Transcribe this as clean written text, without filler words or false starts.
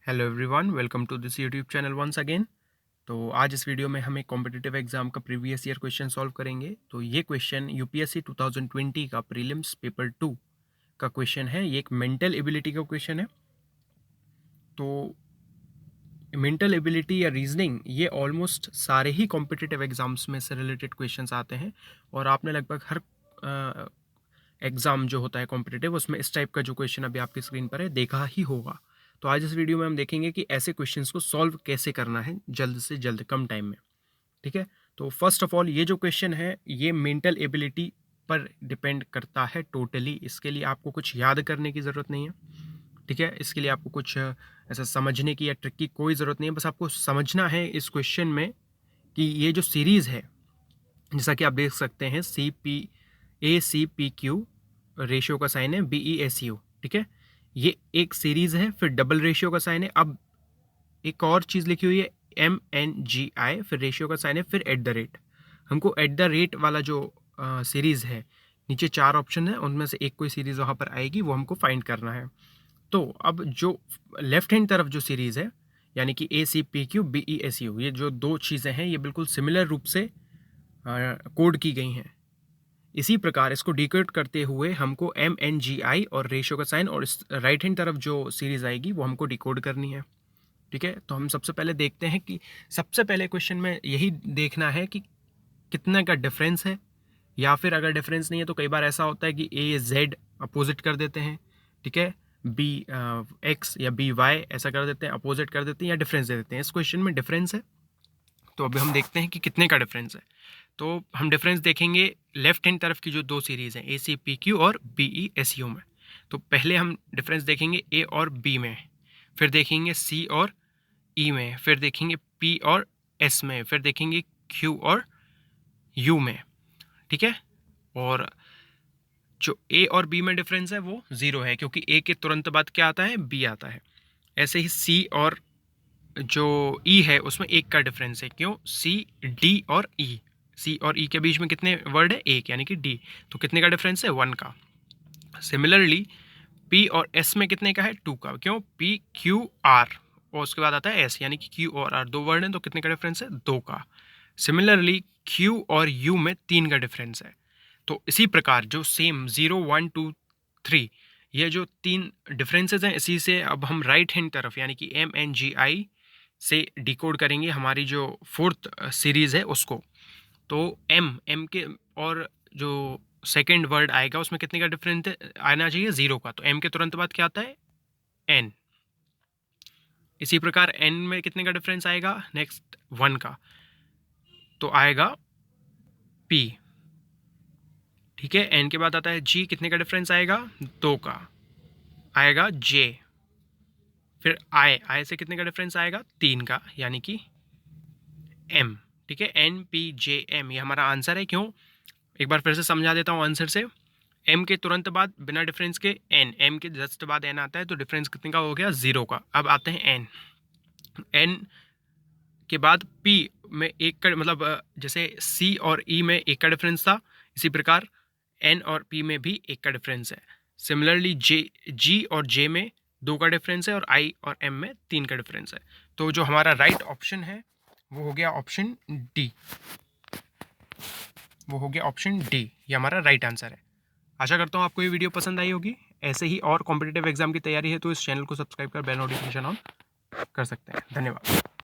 Hello everyone, welcome to this YouTube channel once again. तो आज इस वीडियो में हम एक कॉम्पिटिटिव एग्जाम का प्रीवियस ईयर क्वेश्चन सॉल्व करेंगे। तो ये क्वेश्चन यूपीएससी 2020 का प्रीलिम्स पेपर 2 का क्वेश्चन है। ये एक मेंटल एबिलिटी का क्वेश्चन है। तो मेंटल एबिलिटी या रीजनिंग ये ऑलमोस्ट सारे ही कॉम्पिटिटिव एग्जाम्स में से रिलेटेड क्वेश्चंस आते हैं और आपने लगभग हर एग्ज़ाम जो होता है कॉम्पिटिटिव उसमें इस टाइप का जो क्वेश्चन अभी आपकी स्क्रीन पर है देखा ही होगा। तो आज इस वीडियो में हम देखेंगे कि ऐसे क्वेश्चंस को सॉल्व कैसे करना है जल्द से जल्द, कम टाइम में। ठीक है, तो फर्स्ट ऑफ ऑल ये जो क्वेश्चन है ये मेंटल एबिलिटी पर डिपेंड करता है टोटली। इसके लिए आपको कुछ याद करने की ज़रूरत नहीं है। ठीक है, इसके लिए आपको कुछ ऐसा समझने की या ट्रिक की कोई ज़रूरत नहीं है। बस आपको समझना है इस क्वेश्चन में कि ये जो सीरीज़ है, जैसा कि आप देख सकते हैं CPACPQ रेशियो का साइन है, BESU। ठीक है, ये एक सीरीज है, फिर डबल रेशियो का साइन है। अब एक और चीज़ लिखी हुई है MNGI, फिर रेशियो का साइन है, फिर एट द रेट। हमको एट द रेट वाला जो सीरीज़ है, नीचे 4 ऑप्शन है, उनमें से एक कोई सीरीज़ वहाँ पर आएगी, वो हमको फाइंड करना है। तो अब जो लेफ्ट हैंड तरफ जो सीरीज़ है यानी कि ACPQ BESU, ये जो दो चीज़ें हैं ये बिल्कुल सिमिलर रूप से कोड की गई हैं। इसी प्रकार इसको डिकोड करते हुए हमको MNGI और रेशियो का साइन और इस राइट हैंड तरफ जो सीरीज आएगी वो हमको डिकोड करनी है। ठीक है, तो हम सबसे पहले देखते हैं कि सबसे पहले क्वेश्चन में यही देखना है कि कितना का डिफरेंस है, या फिर अगर डिफरेंस नहीं है तो कई बार ऐसा होता है कि AZ अपोजिट कर देते हैं। ठीक है, BX या BY ऐसा कर देते हैं, अपोजिट कर देते हैं या डिफरेंस दे देते हैं। इस क्वेश्चन में डिफरेंस है, तो अभी हम देखते हैं कि कितने का डिफरेंस है। तो हम डिफरेंस देखेंगे लेफ्ट हैंड तरफ की जो दो सीरीज़ हैं ACPQ और BESU में। तो पहले हम डिफरेंस देखेंगे A और B में, फिर देखेंगे C और E में, फिर देखेंगे P और S में, फिर देखेंगे Q और U में। ठीक है, और जो A और B में डिफरेंस है वो 0 है, क्योंकि A के तुरंत बाद क्या आता है, B आता है। ऐसे ही C और जो E है उसमें 1 का डिफरेंस है। क्यों? C, D और E, C और E के बीच में कितने वर्ड है, 1, यानी कि D। तो कितने का डिफरेंस है, 1 का। सिमिलरली P और S में कितने का है, 2 का। क्यों? P, Q, R और उसके बाद आता है S, यानी कि Q और R दो वर्ड हैं, तो कितने का डिफरेंस है, 2 का। सिमिलरली Q और U में 3 का डिफरेंस है। तो इसी प्रकार जो सेम 0, 1, 2, 3 ये जो 3 डिफरेंसेस हैं, इसी से अब हम राइट हैंड तरफ यानी कि MNGI से डिकोड करेंगे हमारी जो फोर्थ सीरीज़ है उसको। तो M के और जो सेकेंड वर्ड आएगा उसमें कितने का डिफरेंस आना चाहिए, 0 का। तो M के तुरंत बाद क्या आता है, N। इसी प्रकार N में कितने का डिफरेंस आएगा, नेक्स्ट 1 का, तो आएगा P। ठीक है, N के बाद आता है G, कितने का डिफरेंस आएगा, 2 का, आएगा J। फिर I से कितने का डिफरेंस आएगा, 3 का, यानी कि M। ठीक है, NPJM ये हमारा आंसर है। क्यों? एक बार फिर से समझा देता हूँ आंसर से। M के तुरंत बाद बिना डिफरेंस के N, M के जस्ट बाद N आता है, तो डिफरेंस कितने का हो गया, 0 का। अब आते हैं N के बाद P में 1 का, मतलब जैसे C और E में 1 का डिफरेंस था, इसी प्रकार N और P में भी 1 का डिफरेंस है। सिमिलरली G और J में 2 का डिफरेंस है, और I और M में 3 का डिफरेंस है। तो जो हमारा राइट ऑप्शन है वो हो गया ऑप्शन डी। ये हमारा राइट आंसर है। आशा करता हूँ आपको ये वीडियो पसंद आई होगी। ऐसे ही और कॉम्पिटिटिव एग्जाम की तैयारी है तो इस चैनल को सब्सक्राइब कर बेल नोटिफिकेशन ऑन कर सकते हैं। धन्यवाद।